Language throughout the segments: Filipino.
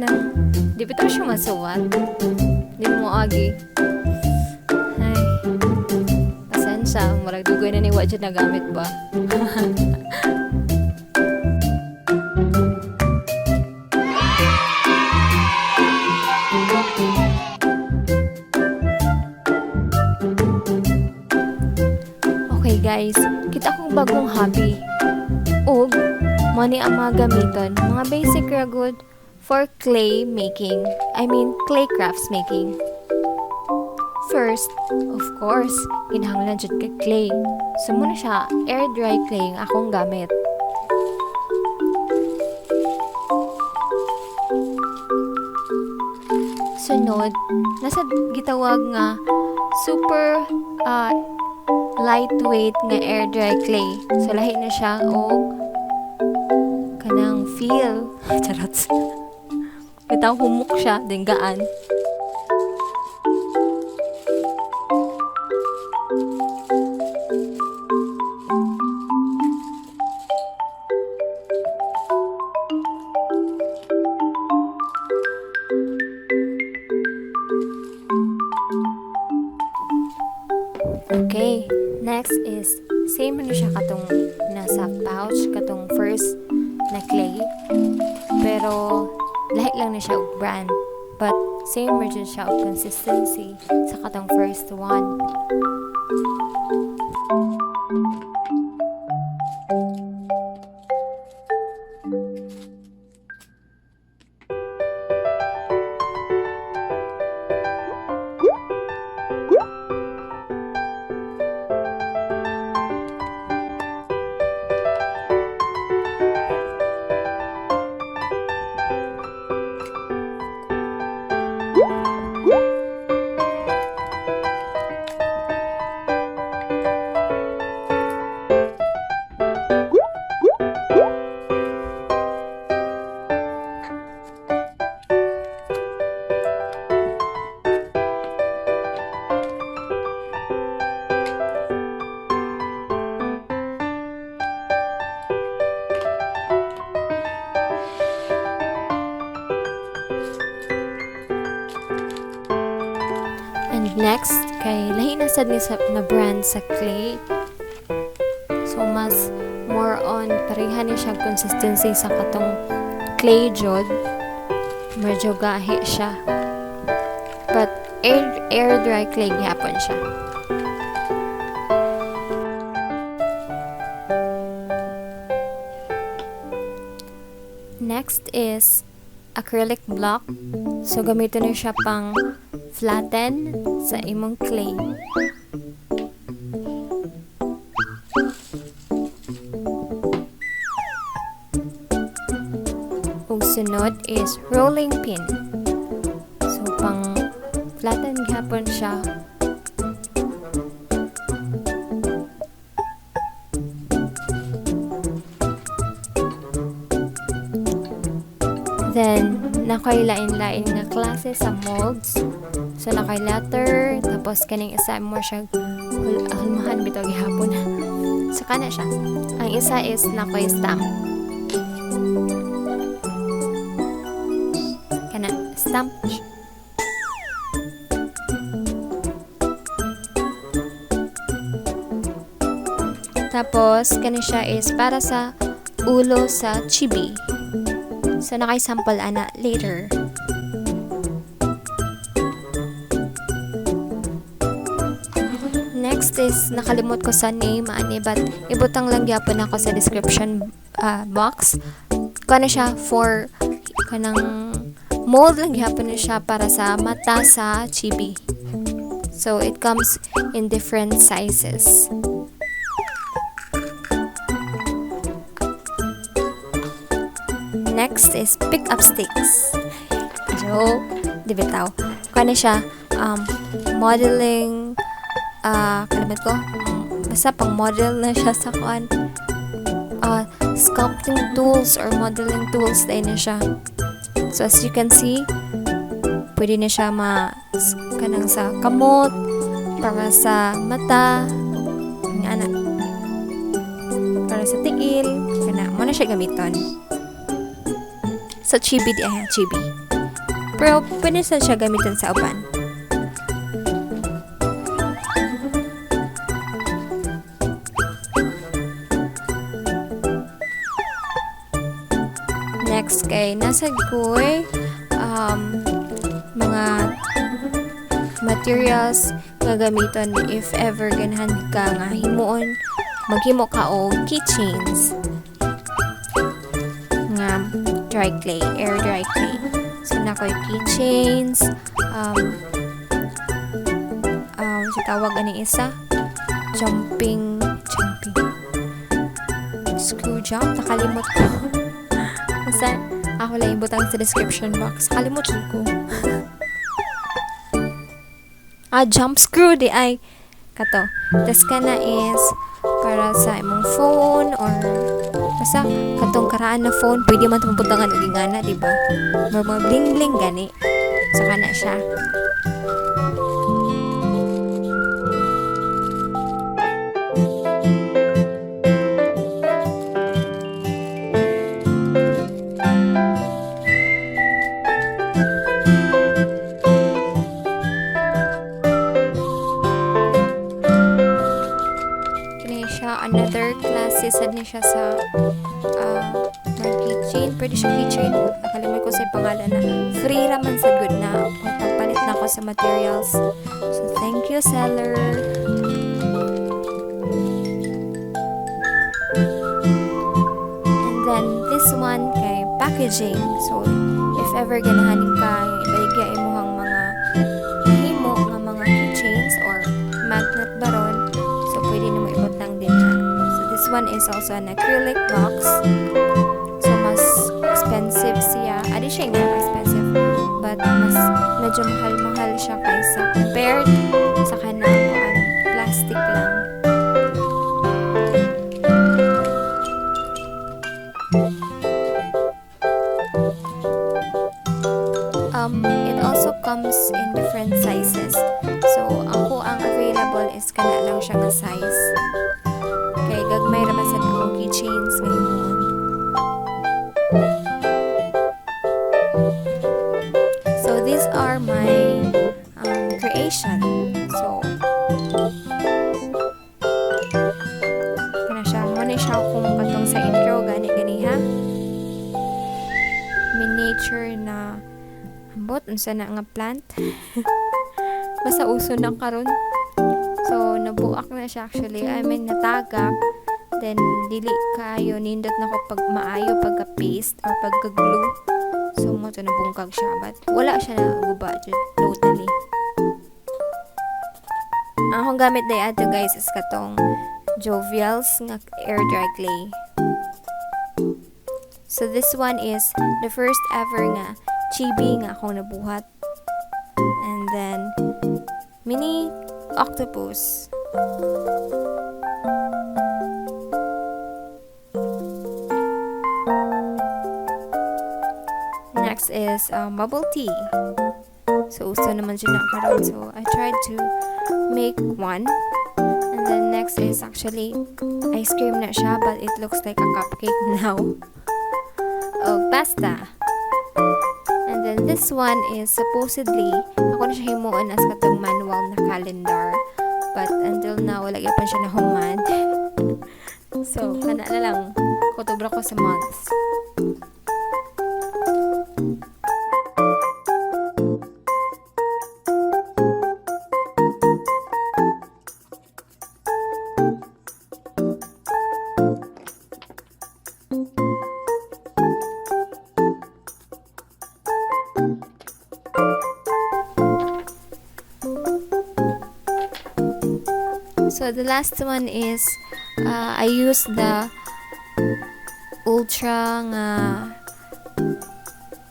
kanang di bitaw siya masuwat. Di mo agi. Ay. Pasensya, murag dugoy na ni wa jud nagamit ba. Okay guys, kita kong bagong hobby. Og, money ang mga gamiton, mga basic ra good for clay making. I mean, clay crafts making. First, of course, kinahanglan jud kay clay. So muna siya, air dry clay ang akong gamit. Sunod, nasa gitawag nga super lightweight nga air dry clay. So lahi na siya og kanang feel. Charot. Bitaw humok siya, din gaan. Okay, next is same ano siya katong nasa pouch, katong first na clay. Pero lahi lang na siya og brand. But same rin siya og consistency sa katong first one. And next, kay lahi na sad ni sa na brand sa clay. So mas more on pareha ni siya consistency sa katong clay jod. Medyo gahi siya. But air dry clay gyapon siya. Next is acrylic block. So gamiton na siya pang flatten sa imong clay. Ug sunod is rolling pin. So pang flatten gyapon siya. Then nakay lain-lain nga klase sa molds. So nakay letter, tapos kaning isa mo siya hulmahan bitaw gihapon. So kana siya. Ang isa is nakay stamp. Kana stamp. Tapos kani siya is para sa ulo sa chibi. So nakay sample ana later. Next is nakalimot ko sa name ani but ibutang lang gyapon ako sa description box. Kana siya for kanang mold lang gyapon na siya para sa mata sa chibi. So it comes in different sizes. Next is pick up sticks. So, di bitaw. Kana siya modeling kalimat ko. Basta pang model na siya sa kuan. Sculpting tools or modeling tools dahil na siya. So as you can see, pwede na siya kanang sa kamot, para sa mata, ana, para sa tiil, kana mo na siya gamiton. Sa chibi di chibi. Pero pwede siya gamitin sa uban. Next kay nasa koy mga materials nga gamiton if ever ganahan ka nga himuon maghimo ka og keychains nga air dry clay. So na koy keychains sa tawag ani isa jumping screw jump, nakalimot ko. Basta ako lang ibutang sa description box. Kalimot ko. Jump screw di ay kato. Tas kana is para sa imong phone or basta katong karaan na phone pwede man tumubutangan og ingana, di ba? Mga bling bling gani. So kana siya. Another classes ni siya sa keychain. Pwede siya keychain. Nakalimutan ko sa pangalan na free raman sa good na pagpalit na ako sa materials. So thank you seller. And then this one kay packaging. So if ever ganahanin ka ibaligya imuhang mga himo nga mga keychains or magnet baron, so pwede na mo ibutang din na. This one is also an acrylic box. So, mas expensive siya. Adi siya nga expensive. But, mas medyo mahal-mahal siya kaysa compared sa kanang plastic lang. It also comes in different sizes. So, ako ang available is kana lang siya nga size. Kay gagmay raman sa akong keychains ngayon. So these are my creation. So kana siya mo na siya kung katong sa intro gani ha. Miniature na ambot unsa na nga plant. Basta uso na karon. So, nabuak na siya actually. I mean, natagak. Then, dili kayo nindot na ko pag maayo, pagka-paste or pagka-glue. So, mo ito nabungkag siya. But, wala siya na guba. Totally. Ang akong gamit na ito guys is katong Jovial's nga air dry clay. So, this one is the first ever nga chibi nga akong nabuhat. And then, mini octopus. Next is bubble tea. So, uso naman siya na karon. So, I tried to make one. And then next is actually ice cream na siya, but it looks like a cupcake now. Pasta. And then this one is supposedly, ako na siya himuon as katong manual na calendar. But until now, wala pa siya nahumad. So, kana na lang. Kutubra ko sa months. So the last one is I use the ultra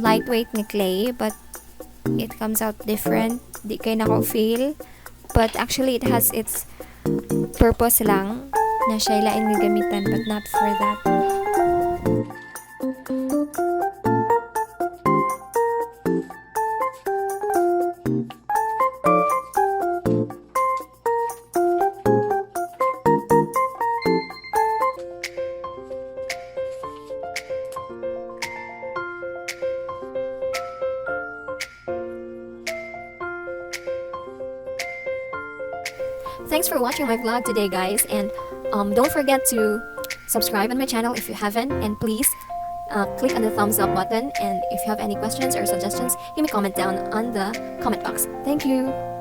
lightweight na clay, but it comes out different. Di kayo nako-feel, but actually it has its purpose lang na siya ilaing gagamitan, but not for that. thanks for watching my vlog today, guys. And don't forget to subscribe on my channel if you haven't. And please click on the thumbs up button. And if you have any questions or suggestions, give me a comment down on the comment box. Thank you.